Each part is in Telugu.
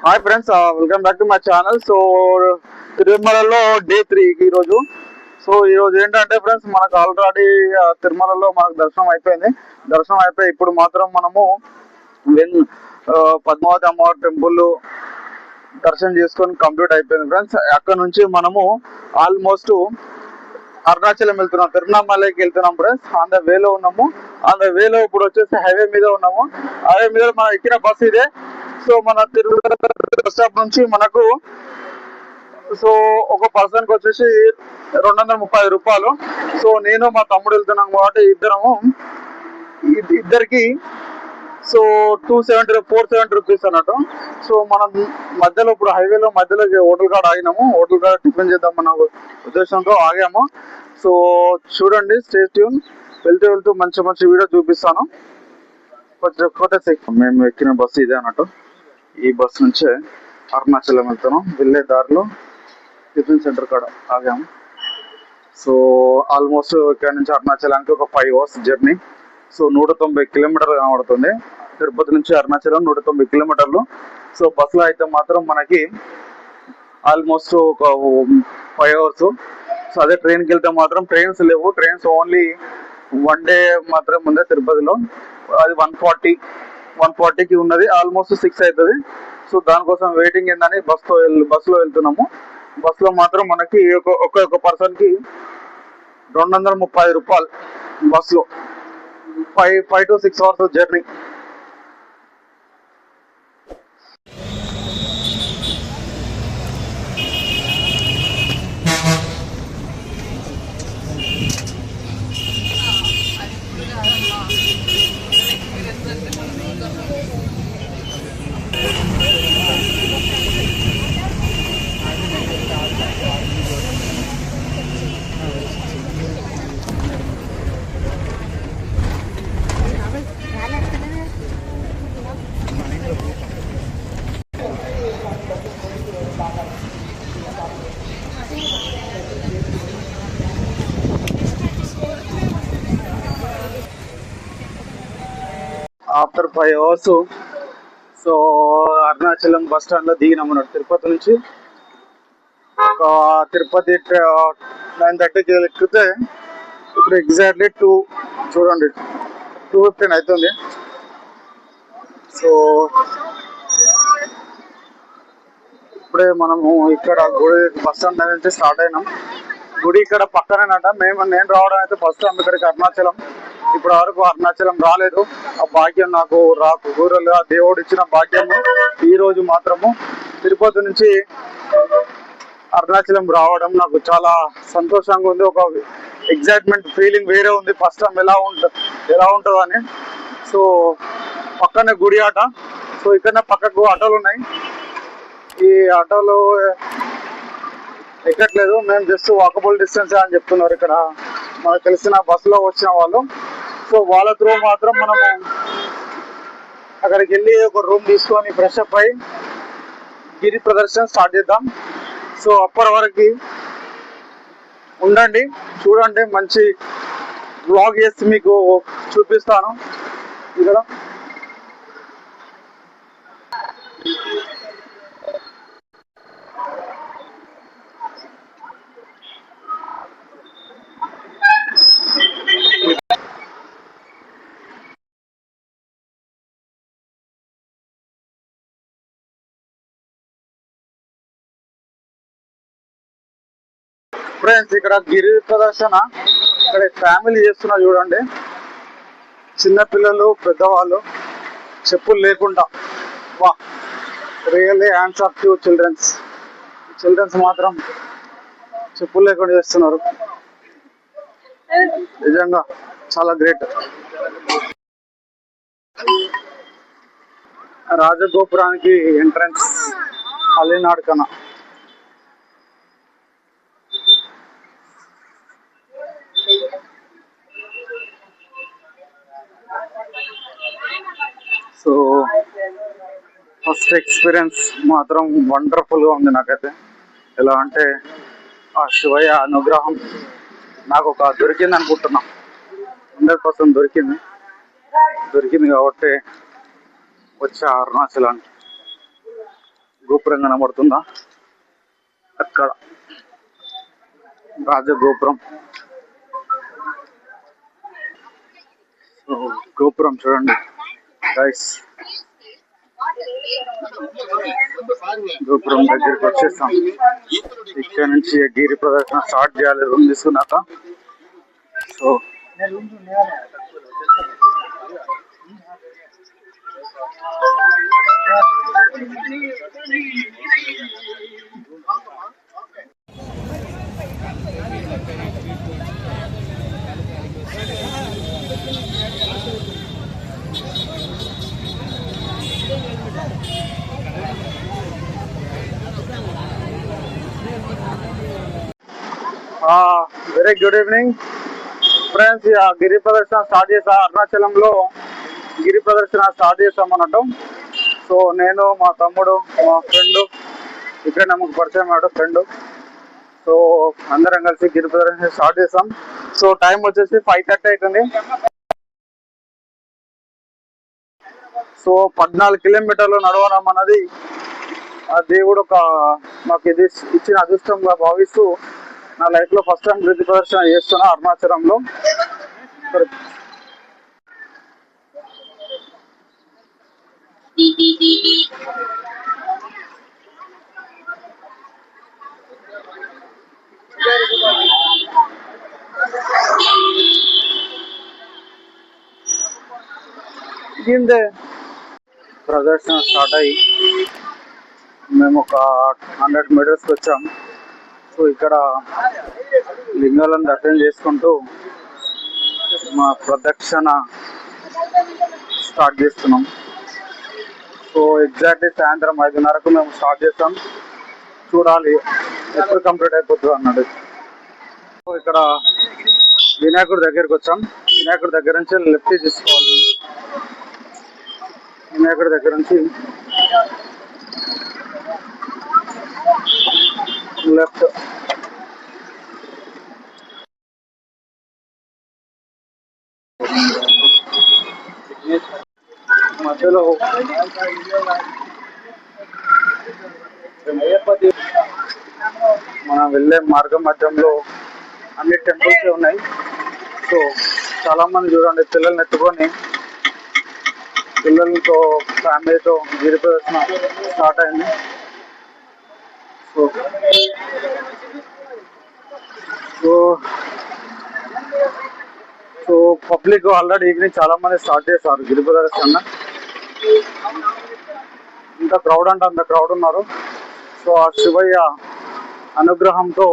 Hi friends, welcome back to my channel. So తిరుమలలో డే 3 ఈరోజు. సో ఈరోజు ఏంటంటే ఫ్రెండ్స్, మనకు ఆల్రెడీ తిరుమలలో మనకు దర్శనం అయిపోయి ఇప్పుడు మాత్రం మనము పద్మావతి అమ్మవారి టెంపుల్ దర్శనం చేసుకొని కంప్లీట్ అయిపోయింది ఫ్రెండ్స్. అక్కడ నుంచి మనము ఆల్మోస్ట్ అరుణాచలం వెళ్తున్నాం, తిరువణామలైకి వెళ్తున్నాం ఫ్రెండ్స్. ఆన్ ద వేలో ఉన్నాము. ఆన్ ద వేలో ఇప్పుడు వచ్చేసి హైవే మీద ఉన్నాము. హైవే మీద మనం ఎక్కిన బస్సు ఇదే. సో మన తిరుమల బస్ స్టాప్ నుంచి మనకు సో ఒక పర్సన్ కి వచ్చేసి 230 రూపాయలు. సో నేను మా తమ్ముడు వెళ్తున్నాం కాబట్టి ఇద్దరికి సో 470 రూపీస్ అన్నట్టు. సో మనం మధ్యలో ఇప్పుడు హైవేలో మధ్యలో హోటల్ కాడ ఆగినాము. హోటల్ కాడ టిఫిన్ చేద్దామన్న ఉద్దేశంతో ఆగాము. సో చూడండి, స్టే ట్యూన్. వెళ్తూ మంచి వీడియో చూపిస్తాను. మేము ఎక్కిన బస్సు ఇదే అన్నట్టు. ఈ బస్సు నుంచే అరుణాచలం వెళ్తున్నాం. వెళ్ళే దారిలో టిఫిన్ సెంటర్ కాడ ఆగాము. సో ఆల్మోస్ట్ ఇక్కడ నుంచి అరుణాచలానికి ఒక 5 hours జర్నీ. సో 190 కిలోమీటర్లు కనబడుతుంది. తిరుపతి నుంచి అరుణాచలం 190 కిలోమీటర్లు. సో బస్సులో అయితే మాత్రం మనకి ఆల్మోస్ట్ ఒక 5 hours. సో అదే ట్రైన్కి వెళ్తే మాత్రం ట్రైన్స్ లేవు. ట్రైన్స్ ఓన్లీ 1 day మాత్రమే ఉంది తిరుపతిలో. అది 140కి ఉన్నది. ఆల్మోస్ట్ 6 అవుతుంది. సో దానికోసం వెయిటింగ్ ఏందని బస్సులో వెళ్తున్నాము. బస్సులో మాత్రం మనకి ఒక పర్సన్ కి 230 రూపాయలు. బస్సులో 5 to 6 hours journey. After 5 hours so Arunachalam bus stand లో దిగినాము అన్నట్టు. తిరుపతి నుంచి తిరుపతి 9:30కి ఎక్కితే ఇప్పుడు ఎగ్జాక్ట్లీ 2:15 అవుతుంది. సో ఇప్పుడే మనము ఇక్కడ గుడి బస్ స్టాండ్ నుంచి స్టార్ట్ అయినాం. గుడి ఇక్కడ పక్కనేనట. నేను రావడం అయితే ఫస్ట్ టైం ఇక్కడికి అరుణాచలం. ఇప్పటి వరకు అరుణాచలం రాలేదు. ఆ భాగ్యం నాకు కుదరలేదు. ఆ దేవుడు ఇచ్చిన భాగ్యము ఈ రోజు మాత్రము తిరుపతి నుంచి అరుణాచలం రావడం నాకు చాలా సంతోషంగా ఉంది. ఒక ఎగ్జైట్మెంట్ ఫీలింగ్ వేరే ఉంది. ఫస్ట్ టైం ఎలా ఉంటుందని. సో పక్కనే గుడి ఆట. సో ఇక్కడ పక్కకు ఆటోలు ఉన్నాయి. ఈ ఆటోలు ఎక్కట్లేదు. మేము జస్ట్ వాకబుల్ డిస్టెన్స్ అని చెప్తున్నారు ఇక్కడ మనకు తెలిసిన బస్సులో వచ్చిన వాళ్ళు. సో వాళ్ళ త్రూ మాత్రం మనము అక్కడికి వెళ్ళి ఒక రూమ్ తీసుకొని ఫ్రెష్ అప్ అయి గిరి ప్రదర్శన స్టార్ట్ చేద్దాం. సో అప్పటి వరకు ఉండండి, చూడండి. మంచి వ్లాగ్ చేసి మీకు చూపిస్తాను. ఇక్కడ ఫ్రెండ్స్, ఇక్కడ గిరి ప్రదర్శన ఇక్కడ ఫ్యామిలీ చేస్తున్నారు చూడండి. చిన్నపిల్లలు, పెద్దవాళ్ళు చెప్పులు లేకుండా. వా, really hands off to childrens మాత్రం చెప్పులు లేకుండా చేస్తున్నారు. నిజంగా చాలా గ్రేట్. రాజగోపురానికి ఎంట్రన్స్ అలీనాడ్కన. సో ఫస్ట్ ఎక్స్పీరియన్స్ మాత్రం వండర్ఫుల్గా ఉంది నాకైతే. ఎలా అంటే ఆ శివయ్య అనుగ్రహం నాకు దొరికింది అనుకుంటున్నా. 100% దొరికింది కాబట్టి వచ్చా అరుణాచలానికి. గోపురం కనబడుతుందా, అక్కడ రాజగోపురం. సో గోపురం చూడండి గైస్, గోపురం దగ్గరికి వచ్చేస్తాం. ఇక్కడ నుంచి గిరి ప్రదర్శన స్టార్ట్ చేయాలి రూమ్ తీసుకున్నాక. So very good evening friends. గిరి ప్రదర్శన స్టార్ట్ చేసా, అరుణాచలంలో గిరి ప్రదర్శన స్టార్ట్ చేస్తాం అన్నట్టు. సో నేను, మా తమ్ముడు, మా ఫ్రెండ్, ఇక్కడ నమ్మకు పరిచయం అయ్యాడు ఫ్రెండ్. సో అందరం కలిసి గిరి ప్రదర్శన స్టార్ట్ చేస్తాం. సో టైం వచ్చేసి 5:30 అవుతుంది. సో 14 కిలోమీటర్లు నడవడం అన్నది ఆ దేవుడు మాకు ఇది ఇచ్చిన అదృష్టంగా భావిస్తూ నా లైఫ్ లో ఫస్ట్ టైం గిరి ప్రదర్శన చేస్తున్నా అరుణాచలంలో. ప్రదర్శన స్టార్ట్ అయ్యి మేము ఒక 100 మీటర్స్కి వచ్చాం. సో ఇక్కడ లింగాలను దర్శనం చేసుకుంటూ మా ప్రదక్షిణ స్టార్ట్ చేస్తున్నాం. సో ఎగ్జాక్ట్లీ సాయంత్రం 5:30కు మేము స్టార్ట్ చేస్తాం. చూడాలి ఎప్పుడు కంప్లీట్ అయిపోతుంది అన్నది. సో ఇక్కడ వినాయకుడి దగ్గరికి వచ్చాం. వినాయకుడి దగ్గర నుంచి లెఫ్ట్ తీసుకోవాలి. వినాయకుడి దగ్గర నుంచి లెఫ్ట్. మధ్యలో మనం వెళ్ళే మార్గం మధ్యంలో అన్ని టెంపుల్స్ ఉన్నాయి. సో చాలా మంది చూడండి పిల్లల్ని ఎత్తుకొని, పిల్లలతో ఫ్యామిలీతో గిరి ప్రదర్శన స్టార్ట్ అయింది. సో పబ్లిక్ ఆల్రెడీ ఈవినింగ్ చాలా మంది స్టార్ట్ చేస్తారు గిరి ప్రదర్శన. ఇంత క్రౌడ్ అంటే అంత క్రౌడ్ ఉన్నారు. సో ఆ శివయ్య అనుగ్రహంతో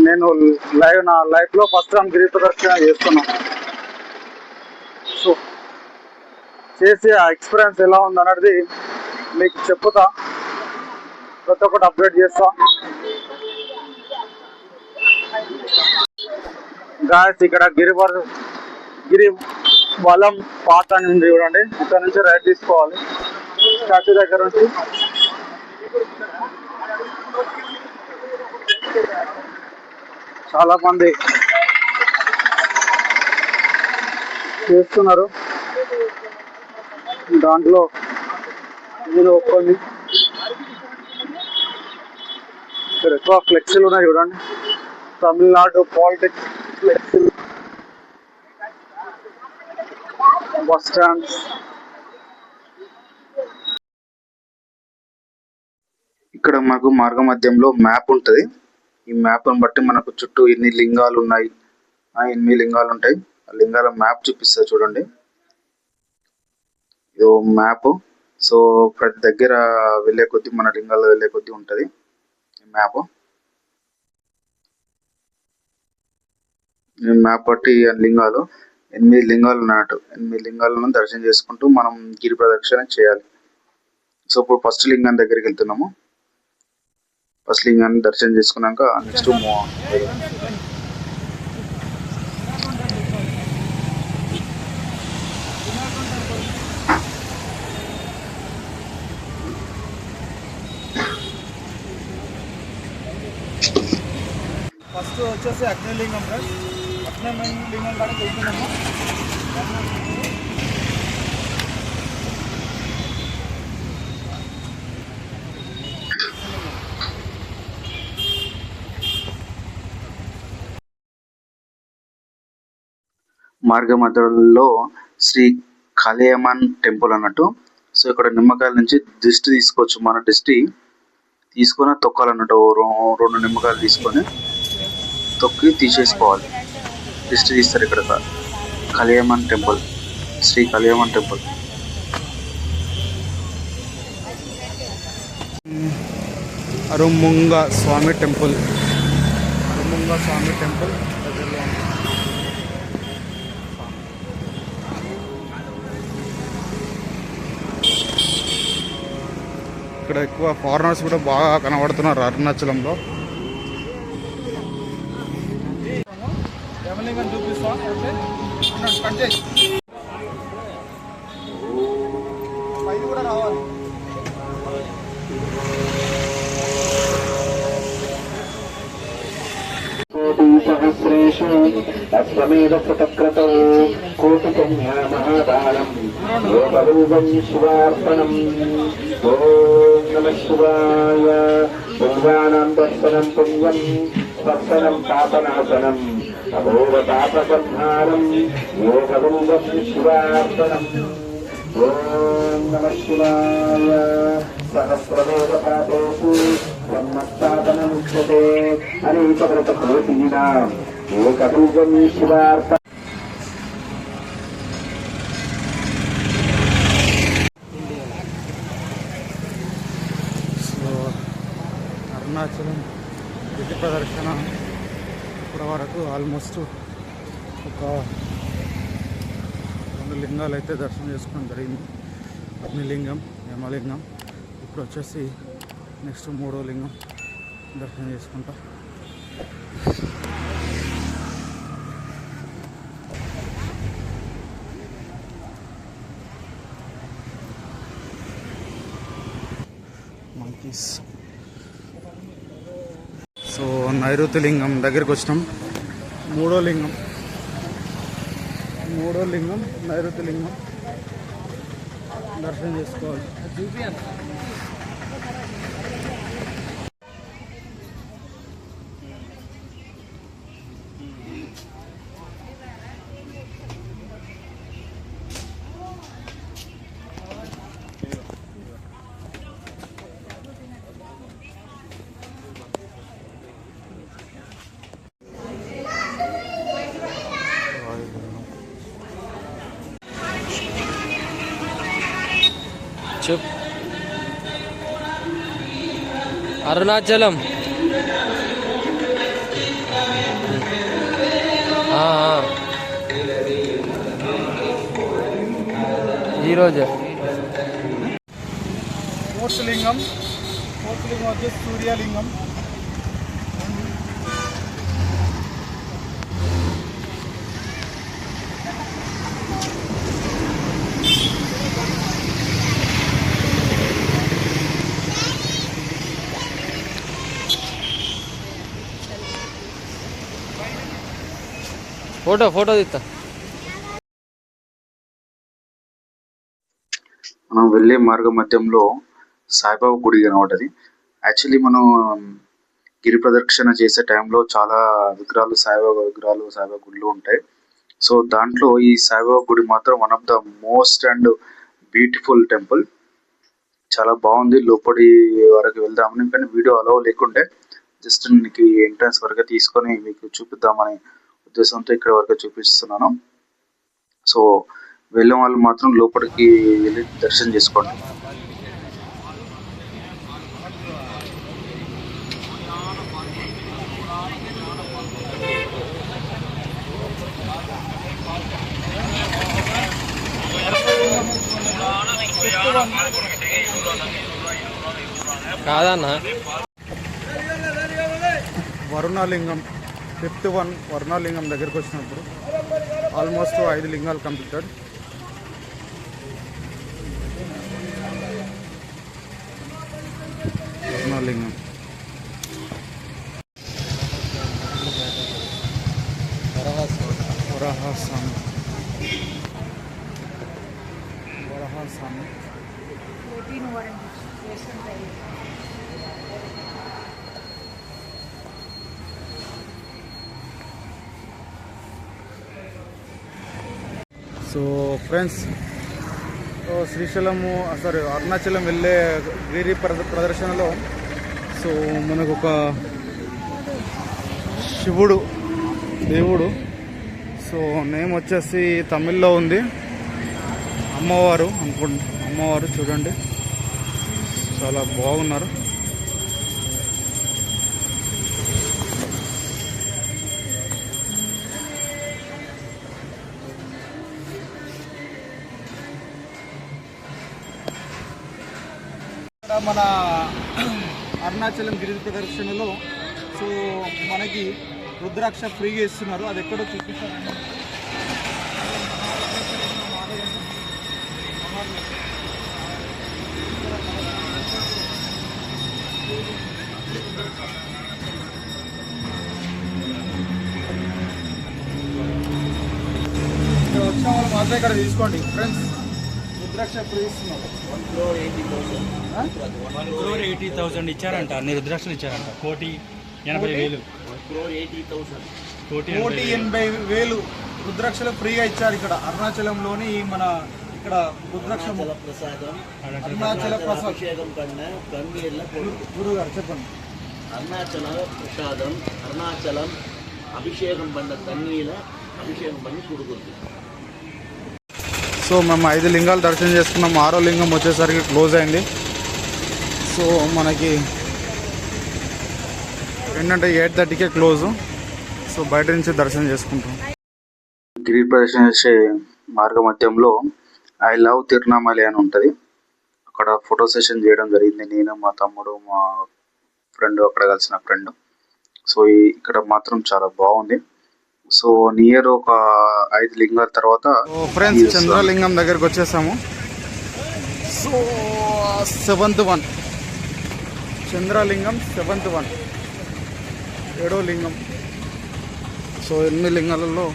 నేను నా లైఫ్ లో ఫస్ట్ టైం గిరి ప్రదర్శన చేస్తున్నాను. సో చేసి ఆ ఎక్స్పీరియన్స్ ఎలా ఉందన్నది మీకు చెప్పుతా, ప్రతి ఒక్కటి అప్డేట్ చేస్తా. గాయస్ ఇక్కడ గిరి వలం పాత అని ఉంది చూడండి. ఇక్కడ నుంచి రైట్ తీసుకోవాలి స్టాచ్యూ దగ్గర నుంచి. చాలా మంది చేస్తున్నారు. దాంట్లో నేను ఒప్పుకొని ఇక్కడ ఎక్కువ ఫ్లెక్సీలు ఉన్నాయి చూడండి. తమిళనాడు పాలిటిక్స్ ఫ్లెక్సీలు, బస్ స్టాండ్స్. ఇక్కడ మాకు మార్గ మధ్యంలో మ్యాప్ ఉంటుంది. ఈ మ్యాప్ని బట్టి మనకు చుట్టూ ఎన్ని లింగాలు ఉన్నాయి, 8 లింగాలు ఉంటాయి. ఆ లింగాల మ్యాప్ చూపిస్తుంది చూడండి. ఇది మ్యాప్. సో ప్రతి దగ్గర వెళ్ళే కొద్దీ, మన లింగాలు వెళ్ళే కొద్దీ ఉంటుంది ఈ మ్యాప్. ఈ మ్యాప్ బట్టి 8 లింగాలు ఉన్నట్టు. 8 లింగాలను దర్శనం చేసుకుంటూ మనం గిరి ప్రదక్షిణ చేయాలి. సో ఇప్పుడు ఫస్ట్ లింగం దగ్గరికి వెళ్తున్నాము. ఫస్ట్ లింగాన్ని దర్శనం చేసుకున్నాక నెక్స్ట్ మూవ్ ఆన్. ఫస్ట్ వచ్చేసి అగ్నిలింగం ఫ్రెండ్స్. అగ్నిలింగం కాడ వెళ్తున్నాము. మార్గ మధ్యలో శ్రీ కాళియమ్మన్ టెంపుల్ అన్నట్టు. సో ఇక్కడ నిమ్మకాయల నుంచి దిష్టి తీసుకోవచ్చు. మన దిష్టి తీసుకొని తొక్కాలన్నట్టు. రెండు నిమ్మకాయలు తీసుకొని తొక్కి తీసేసుకోవాలి. దిష్టి తీస్తారు ఇక్కడ. కాళియమ్మన్ టెంపుల్, శ్రీ కాళియమ్మన్ టెంపుల్. అరుముంగ స్వామి టెంపుల్, అరుముంగ స్వామి టెంపుల్ దగ్గరలో ఉంది. ఇక్కడ ఎక్కువ ఫారినర్స్ కూడా బాగా కనబడుతున్నారు అరుణాచలంలో. పైది కూడా రావాలి. सहस्रेषु अश्वमेध शतक्रतौ कोटिकन्या महादानम् योगरूपं शिवार्पणम् ॐ नमः शिवाय। देवानां दर्शनं पुण्यं स्पर्शनं पापनाशनम् अभोवतापसंहारं योगरूपं शिवार्पणम् ॐ नमः शिवाय। सहस्रवेदपाठेषु ब्रह्मस्थापनमुच्यते अनेकव्रतकोटिनाम् एकबीजं शिवार्पणम्। అరుణాచలం గిరి ప్రదర్శన ఇప్పటి వరకు ఆల్మోస్ట్ ఒక 2 లింగాలు అయితే దర్శనం చేసుకోవడం జరిగింది. అగ్నిలింగం, యమలింగం. ఇప్పుడు వచ్చేసి నెక్స్ట్ 3వ లింగం దర్శనం చేసుకుంటా. మంకీస్. సో నైరుతి లింగం దగ్గరికి వచ్చినాం. 3వ లింగం నైరుతి లింగం దర్శనం చేసుకోవాలి. చెప్ అరుణాచలం ఈరోజు 4th లింగం వచ్చేసి సూర్యలింగం. ఫోటో తీస్తా. మనం వెళ్ళే మార్గ మధ్యంలో సాయిబాబా గుడి కనబడ్డది. యాక్చువల్లీ మనం గిరి ప్రదక్షిణ చేసే టైంలో చాలా విగ్రహాలు, సాయిబాబా గుళ్ళు ఉంటాయి. సో దాంట్లో ఈ సాయిబాబా గుడి మాత్రం one of the most and beautiful temple. చాలా బాగుంది. లోపలి వరకు వెళ్దామని, కానీ వీడియో అలౌ లేకుంటే జస్ట్ మీకు ఎంట్రన్స్ వరకు తీసుకొని మీకు చూపిద్దామని ఉద్దేశంతో ఇక్కడ వరకు చూపిస్తున్నాను. సో వెళ్ళే వాళ్ళు మాత్రం లోపలికి వెళ్ళి దర్శనం చేసుకోండి. కాదన్నా వరుణలింగం 5th one వరుణలింగం దగ్గరికి వచ్చినప్పుడు ఆల్మోస్ట్ 5 లింగాలు కంప్లీటెడ్. వరుణలింగం వరాహస్వామి. సో ఫ్రెండ్స్, శ్రీశైలము అరుణాచలం వెళ్ళే గిరి ప్రదర్శనలో సో మనకు ఒక శివుడు దేవుడు, సో నేమ్ వచ్చేసి తమిళ్లో ఉంది, అమ్మవారు అమ్మవారు చూడండి చాలా బాగున్నారు. మన అరుణాచలం గిరి ప్రదర్శనలో సో మనకి రుద్రాక్ష ఫ్రీగా ఇస్తున్నారు. అది ఎక్కడో చూపిస్తారండి. వచ్చిన వాళ్ళు మాత్రం ఇక్కడ తీసుకోండి ఫ్రెండ్స్, రుద్రాక్ష ఫ్రీ ఇస్తున్నారు. 1,80,000 ఇచ్చారంట, అన్ని రుద్రాక్షలు ఇచ్చారంట. 1,80,000 1,80,000 రుద్రాక్షలు ఫ్రీగా ఇచ్చారు ఇక్కడ అరుణాచలంలోని. మన ఇక్కడ రుద్రాక్ష ప్రసాదం అరుణాచల ప్రసాద్ అభిషేకం కన్నా కన్నీళ్ళ గురుగారు చెప్పండి. అరుణాచల ప్రసాదం అరుణాచలం అభిషేకం పండ కన్నీళ్ళ అభిషేకం పండి కుడుకుంది. సో మేము 5 లింగాలు దర్శనం చేసుకున్నాం. 6వ లింగం వచ్చేసరికి క్లోజ్ అయింది. సో మనకి ఏంటంటే 8:30కే క్లోజు. సో బయట నుంచి దర్శనం చేసుకుంటాం. గిరి ప్రదర్శన చేసే మార్గ మధ్యంలో ఐ లవ్ తిరునామలి అని ఉంటుంది. అక్కడ ఫోటో సెషన్ చేయడం జరిగింది. నేను, మా తమ్ముడు, మా ఫ్రెండ్, అక్కడ కలిసిన ఫ్రెండ్. సో ఇక్కడ మాత్రం చాలా బాగుంది. సో నియర్ ఒక 5 లింగాల తర్వాత ఫ్రెండ్స్ చంద్రలింగం దగ్గరికి వచ్చేసాము. So 7th one Chandralingam, 7th one 7వ లింగం. సో 8 లింగాలలో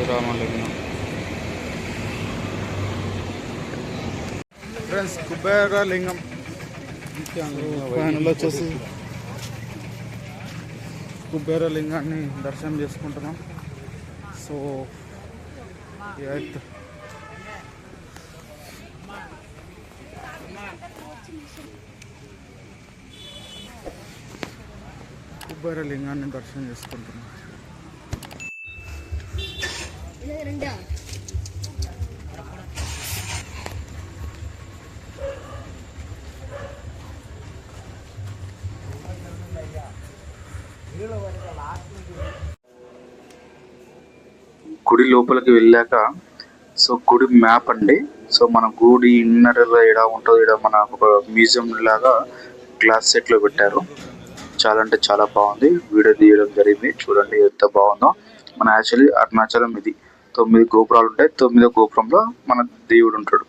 రామలింగం. ఫ్రెండ్స్ కుబేర లింగం ఫైనల్ వచ్చేసి కుబేర లింగాన్ని దర్శనం చేసుకుంటున్నాం. సో 8th కుబేర లింగాన్ని దర్శనం చేసుకుంటున్నాం. గుడి లోపలికి వెళ్ళాక సో గుడి మ్యాప్ అండి. సో మన గుడి ఇన్నర్ ఇలా ఉంటుంది. ఇక్కడ మన ఒక మ్యూజియం లాగా గ్లాస్ సెట్ లో పెట్టారు. చాలా అంటే చాలా బాగుంది. వీడియో తీయడం జరిగింది. చూడండి ఎంత బాగుందో. మన యాక్చువల్లీ అరుణాచలం ఇది 9 గోపురాలు ఉంటాయి. 9వ గోపురంలో మన దేవుడు ఉంటాడు.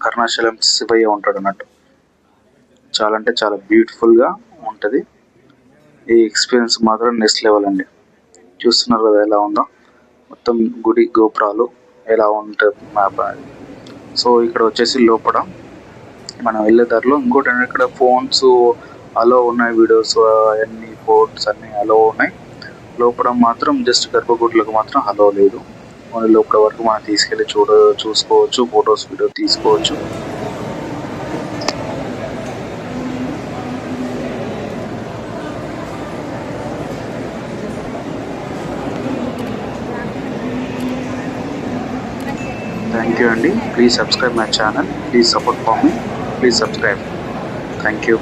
అరుణాచలం శివయ్య ఉంటాడు అన్నట్టు. చాలా అంటే చాలా బ్యూటిఫుల్ గా ఉంటది. ఈ ఎక్స్పీరియన్స్ మాత్రం నెక్స్ట్ లెవెల్ అండి. చూస్తున్నారు కదా ఎలా ఉందో. మొత్తం గుడి గోపురాలు ఎలా ఉంటుంది మ్యాప్ అనేది. సో ఇక్కడ వచ్చేసి లోపల మనం వెళ్ళే దారిలో ఇంకోటి అంటే ఇక్కడ ఫోన్స్ అలో ఉన్నాయి, వీడియోస్ అన్ని ఫోన్స్ అన్ని అలో ఉన్నాయి. లోపల మాత్రం జస్ట్ గర్భగుడిలకు మాత్రం అలో లేదు. ఓన్లీ లోపల వరకు మనం తీసుకెళ్ళి చూసుకోవచ్చు, ఫొటోస్ వీడియో తీసుకోవచ్చు. Thank you Andy. Please subscribe my channel. Please support for me. Please subscribe. Thank you.